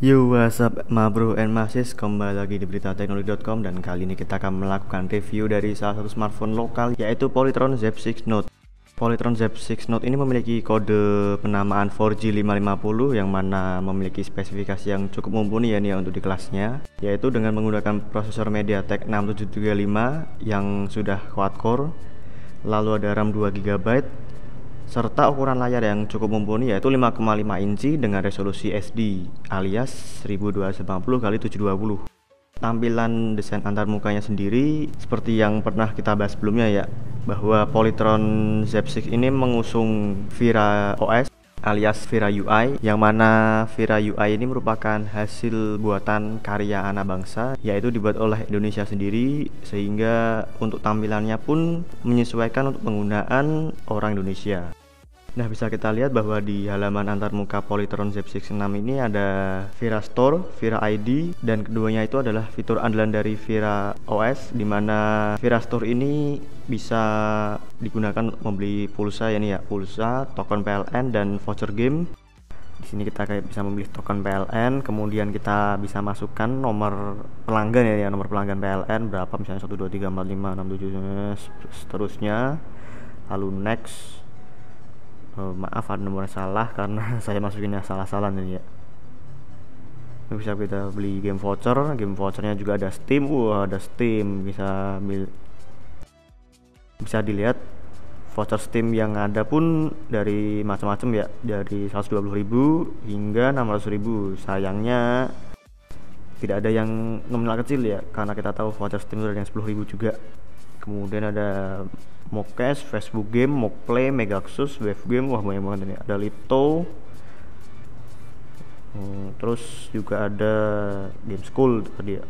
Yo, what's up, ma bro and ma sis, kembali lagi di beritateknologi.com. Dan kali ini kita akan melakukan review dari salah satu smartphone lokal, yaitu Polytron Z6 Note. Polytron Z6 Note ini memiliki kode penamaan 4G 550 yang mana memiliki spesifikasi yang cukup mumpuni ya nih untuk di kelasnya, yaitu dengan menggunakan prosesor MediaTek 6735 yang sudah quad-core, lalu ada RAM 2GB, serta ukuran layar yang cukup mumpuni yaitu 5,5 inci dengan resolusi SD alias 1280x720. Tampilan desain antar mukanya sendiri seperti yang pernah kita bahas sebelumnya ya, bahwa Polytron Z6 ini mengusung Vira OS alias Vira UI, yang mana Vira UI ini merupakan hasil buatan karya anak bangsa, yaitu dibuat oleh Indonesia sendiri, sehingga untuk tampilannya pun menyesuaikan untuk penggunaan orang Indonesia. Nah, bisa kita lihat bahwa di halaman antarmuka Polytron Z6 ini ada Vira Store, Vira ID, dan keduanya itu adalah fitur andalan dari Vira OS, di mana Vira Store ini bisa digunakan untuk membeli pulsa ya nih ya, pulsa, token PLN, dan voucher game. Di sini kita kayak bisa memilih token PLN, kemudian kita bisa masukkan nomor pelanggan ya, nomor pelanggan PLN berapa, misalnya 1 2 3 4 5 6 7 seterusnya. Lalu next. Maaf ada nomor salah karena saya masukinnya salah-salah nih ya. Ini bisa kita beli game vouchernya juga ada Steam. Ada Steam, bisa dilihat voucher Steam yang ada pun dari macam-macam ya, dari 120.000 hingga 600.000. Sayangnya tidak ada yang nominal kecil ya, karena kita tahu voucher Steam itu ada yang 10.000 juga. Kemudian ada Moccash, Facebook Game, Mocplay, Megaxus, Wave Game, wah banyak banget ini. Ada Lito, terus juga ada Game School tadi ya.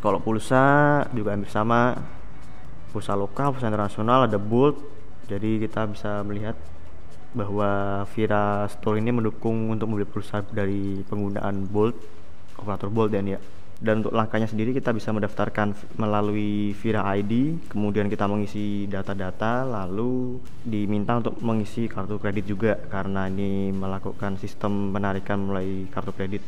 Kalau pulsa juga hampir sama, pulsa lokal, pulsa internasional, ada Bolt. Jadi kita bisa melihat bahwa Vira Store ini mendukung untuk membeli pulsa dari penggunaan Bolt, operator Bolt ya. Dan untuk langkahnya sendiri kita bisa mendaftarkan melalui Vira ID, kemudian kita mengisi data-data, lalu diminta untuk mengisi kartu kredit juga, karena ini melakukan sistem penarikan melalui kartu kredit.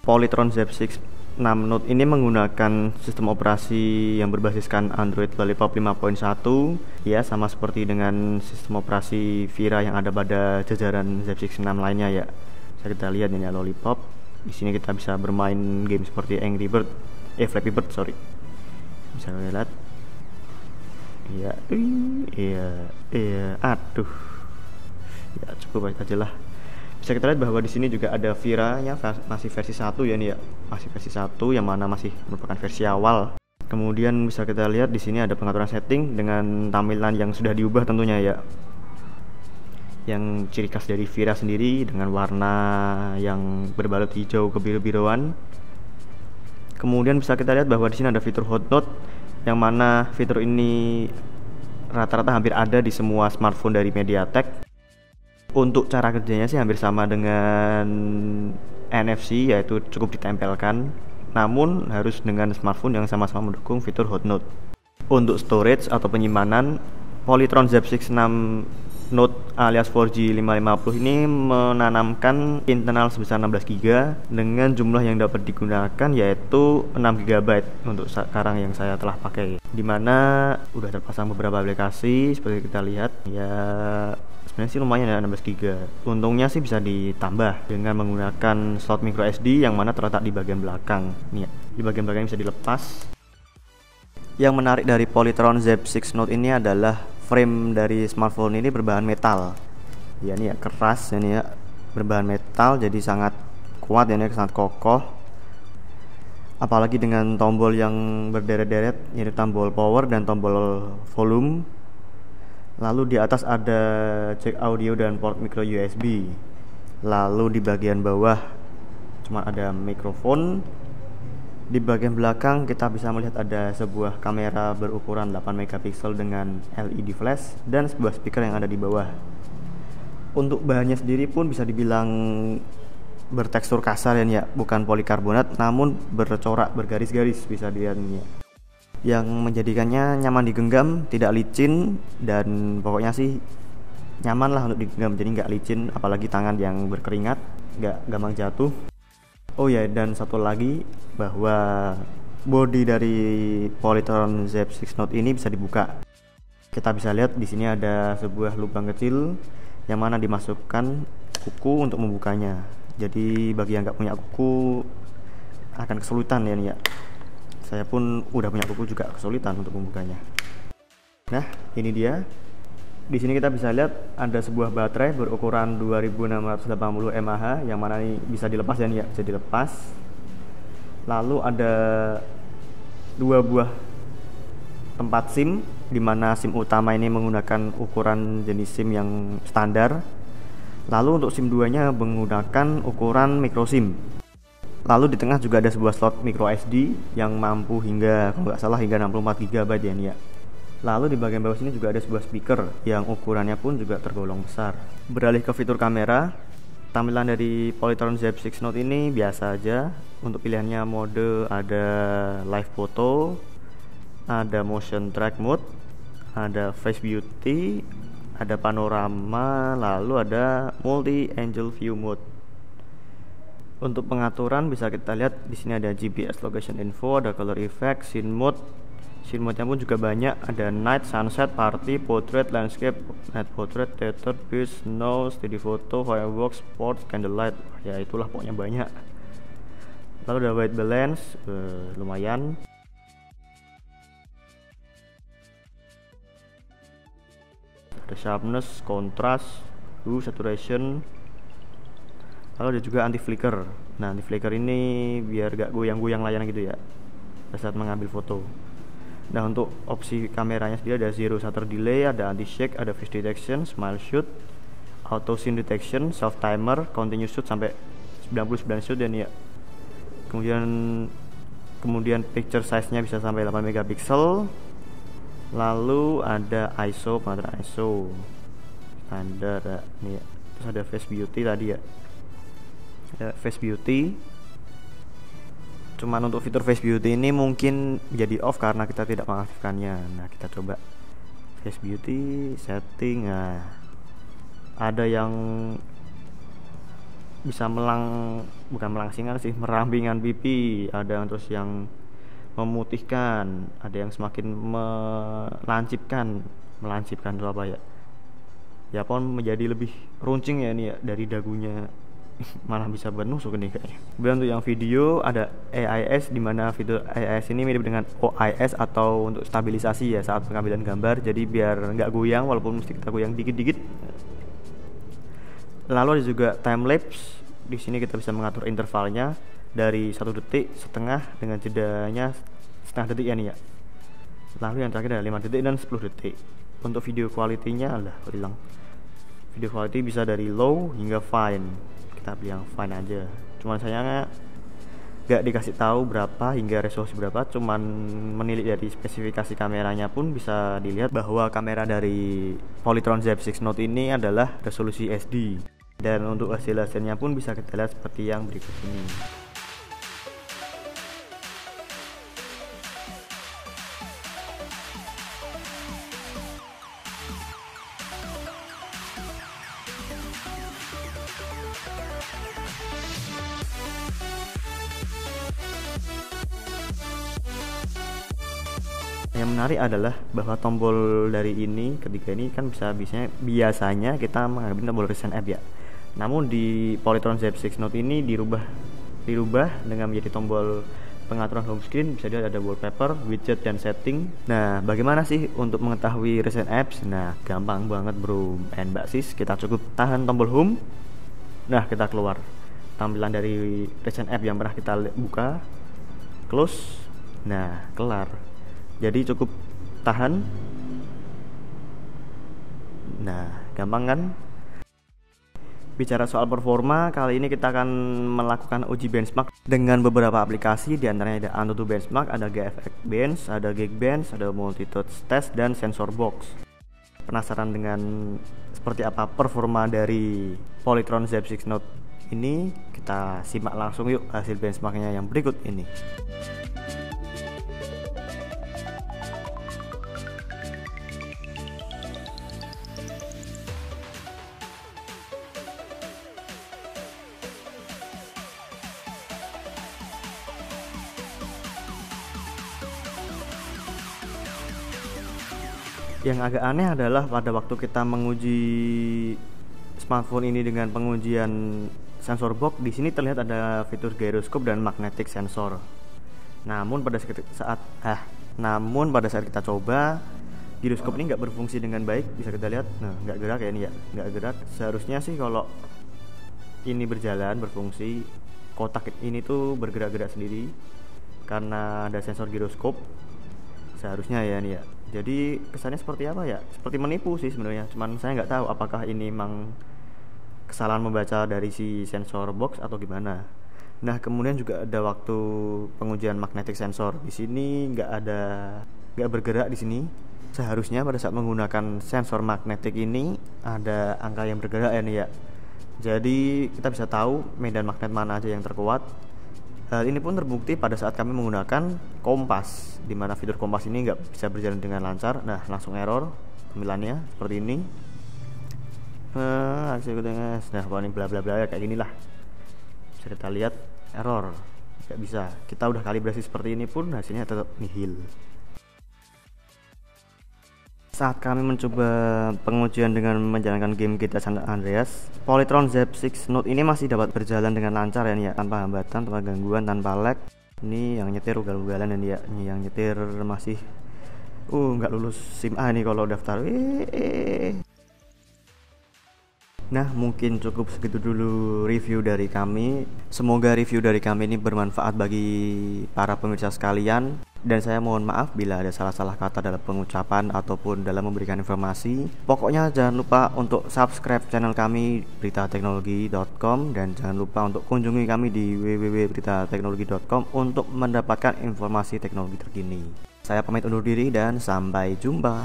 Polytron Z6 Note ini menggunakan sistem operasi yang berbasiskan Android Lollipop 5.1 ya, sama seperti dengan sistem operasi Vira yang ada pada jajaran Z6 lainnya ya. Bisa kita lihat ini ya, Lollipop. Di sini kita bisa bermain game seperti Flappy Bird, bisa lihat. Aduh. Ya cukup aja lah. Bisa kita lihat bahwa di sini juga ada Vira-nya masih versi 1 ya nih ya. Masih versi 1 yang mana masih merupakan versi awal. Kemudian bisa kita lihat di sini ada pengaturan setting dengan tampilan yang sudah diubah tentunya ya. Yang ciri khas dari Vira sendiri dengan warna yang berbalut hijau kebiru-biruan. Kemudian bisa kita lihat bahwa di sini ada fitur Hot Note, yang mana fitur ini rata-rata hampir ada di semua smartphone dari MediaTek. Untuk cara kerjanya sih hampir sama dengan NFC, yaitu cukup ditempelkan, namun harus dengan smartphone yang sama-sama mendukung fitur Hot Note. Untuk storage atau penyimpanan, Polytron Z6 Note alias 4G 550 ini menanamkan internal sebesar 16GB dengan jumlah yang dapat digunakan yaitu 6GB untuk sekarang yang saya telah pakai, dimana udah terpasang beberapa aplikasi seperti kita lihat ya. Sebenarnya sih lumayan ya 16GB. Untungnya sih bisa ditambah dengan menggunakan slot micro SD yang mana terletak di bagian belakang nih ya. Di bagian belakang bisa dilepas. Yang menarik dari Polytron Z6 Note ini adalah frame dari smartphone ini berbahan metal ya, nih ya, keras ini ya, berbahan metal, jadi sangat kuat ya, sangat kokoh. Apalagi dengan tombol yang berderet-deret, yaitu tombol power dan tombol volume. Lalu di atas ada jack audio dan port micro USB. Lalu di bagian bawah cuma ada mikrofon. Di bagian belakang kita bisa melihat ada sebuah kamera berukuran 8MP dengan LED flash dan sebuah speaker yang ada di bawah. Untuk bahannya sendiri pun bisa dibilang bertekstur kasar ya, bukan polikarbonat namun bercorak bergaris-garis, bisa dilihat ya. Yang menjadikannya nyaman digenggam, tidak licin, dan pokoknya sih nyaman lah untuk digenggam, jadi nggak licin apalagi tangan yang berkeringat. nggak gampang jatuh. Oh ya, dan satu lagi bahwa body dari Polytron Z6 Note ini bisa dibuka. Kita bisa lihat di sini ada sebuah lubang kecil yang mana dimasukkan kuku untuk membukanya. Jadi bagi yang nggak punya kuku akan kesulitan ya nih ya. Saya pun udah punya kuku juga kesulitan untuk membukanya. Nah, ini dia. Di sini kita bisa lihat ada sebuah baterai berukuran 2680 mAh yang mana ini bisa dilepas ya nih ya, bisa dilepas. Lalu ada dua buah tempat SIM, di mana SIM utama ini menggunakan ukuran jenis SIM yang standar. Lalu untuk SIM 2-nya menggunakan ukuran micro SIM. Lalu di tengah juga ada sebuah slot micro SD yang mampu hingga, kalau nggak salah, hingga 64 GB ya nih ya. Lalu di bagian bawah sini juga ada sebuah speaker yang ukurannya pun juga tergolong besar. Beralih ke fitur kamera, tampilan dari Polytron Z6 Note ini biasa aja. Untuk pilihannya mode ada live photo, ada motion track mode, ada face beauty, ada panorama, lalu ada multi angle view mode. Untuk pengaturan bisa kita lihat di sini ada GPS location info, ada color effect, scene mode. Scene mode-nya pun juga banyak, ada night, sunset, party, portrait, landscape, night portrait, theater, beach, snow, steady photo, fireworks, sports, candlelight. Ya itulah pokoknya banyak. Lalu ada white balance, lumayan. Ada sharpness, contrast, hue, saturation. Lalu ada juga anti flicker. Nah, anti flicker ini biar gak goyang-goyang layar gitu ya saat mengambil foto. Nah, untuk opsi kameranya sendiri ada zero shutter delay, ada anti shake, ada face detection, smile shoot, auto scene detection, self timer, continuous shoot sampai 99 shoot dan ya. Kemudian picture size-nya bisa sampai 8 megapiksel. Lalu ada ISO, pengatur ISO standar ya, nih ya. Terus ada face beauty tadi ya. Ada face beauty. Cuman untuk fitur face beauty ini mungkin menjadi off karena kita tidak mengaktifkannya. Nah, kita coba face beauty setting. Nah, ada yang bisa bukan melangsingan sih, merampingkan pipi, ada yang terus yang memutihkan, ada yang semakin melancipkan itu apa ya? Ya pun menjadi lebih runcing ya ini ya dari dagunya. Malah bisa menusuk nih kayaknya. Kemudian untuk yang video ada AIS, di mana fitur AIS ini mirip dengan OIS atau untuk stabilisasi ya saat pengambilan gambar. Jadi biar nggak goyang walaupun mesti kita goyang dikit-dikit. Lalu ada juga time lapse. Di sini kita bisa mengatur intervalnya dari 1 detik, setengah dengan jedanya setengah detik ya nih ya. Lalu yang terakhir ada 5 detik dan 10 detik. Untuk video quality-nya hilang. Video quality bisa dari low hingga fine. Kita pilih yang fine aja. Cuman sayangnya gak dikasih tahu berapa hingga resolusi berapa. Cuman menilik dari spesifikasi kameranya pun bisa dilihat bahwa kamera dari Polytron Z6 Note ini adalah resolusi SD. Dan untuk hasil-hasilnya pun bisa kita lihat seperti yang berikut ini. Yang menarik adalah bahwa tombol dari ini ketiga ini kan biasanya kita mengambil tombol recent app ya. Namun di Polytron Z6 Note ini dirubah dengan menjadi tombol pengaturan home screen. Bisa dilihat ada wallpaper, widget dan setting. Nah, bagaimana sih untuk mengetahui recent apps? Nah, gampang banget bro and mbak sis. Kita cukup tahan tombol home. Nah, kita keluar tampilan dari recent app yang pernah kita buka, close. Nah, kelar. Jadi cukup tahan. Nah, gampang kan? Bicara soal performa, kali ini kita akan melakukan uji benchmark dengan beberapa aplikasi. Di antaranya ada AnTuTu Benchmark, ada GFX Bench, ada Geekbench, ada Multitouch Test dan Sensor Box. Penasaran dengan seperti apa performa dari Polytron Z6 Note ini? Kita simak langsung yuk hasil benchmarknya yang berikut ini. Yang agak aneh adalah pada waktu kita menguji smartphone ini dengan pengujian sensor box, di sini terlihat ada fitur gyroscope dan magnetic sensor. Namun pada saat kita coba, gyroscope ini nggak berfungsi dengan baik. Bisa kita lihat, nah nggak gerak ya ini ya, nggak gerak. Seharusnya sih kalau ini berjalan berfungsi, kotak ini tuh bergerak-gerak sendiri karena ada sensor gyroscope. Seharusnya ya ini ya. Jadi kesannya seperti apa ya? Seperti menipu sih sebenarnya. Cuman saya nggak tahu apakah ini memang kesalahan membaca dari si sensor box atau gimana. Nah, kemudian juga ada waktu pengujian magnetic sensor. Di sini nggak bergerak di sini. Seharusnya pada saat menggunakan sensor magnetik ini ada angka yang bergerak ya nih ya. Jadi kita bisa tahu medan magnet mana aja yang terkuat. Hal ini pun terbukti pada saat kami menggunakan kompas, di mana fitur kompas ini nggak bisa berjalan dengan lancar. Nah, langsung error tampilannya seperti ini. Nah, warning bla bla bla kayak gini lah. Bisa kita lihat error, nggak bisa. Kita udah kalibrasi seperti ini pun hasilnya tetap nihil. Saat kami mencoba pengujian dengan menjalankan game GTA San Andreas, Polytron Z6 Note ini masih dapat berjalan dengan lancar ya nih ya, tanpa hambatan, tanpa gangguan, tanpa lag. Ini yang nyetir ugal-ugalan ya, ini yang nyetir masih nggak lulus SIM A nih kalau daftar. Nah, mungkin cukup segitu dulu review dari kami. Semoga review dari kami ini bermanfaat bagi para pemirsa sekalian. Dan saya mohon maaf bila ada salah-salah kata dalam pengucapan ataupun dalam memberikan informasi. Pokoknya jangan lupa untuk subscribe channel kami beritateknologi.com, dan jangan lupa untuk kunjungi kami di www.beritateknologi.com untuk mendapatkan informasi teknologi terkini. Saya pamit undur diri dan sampai jumpa.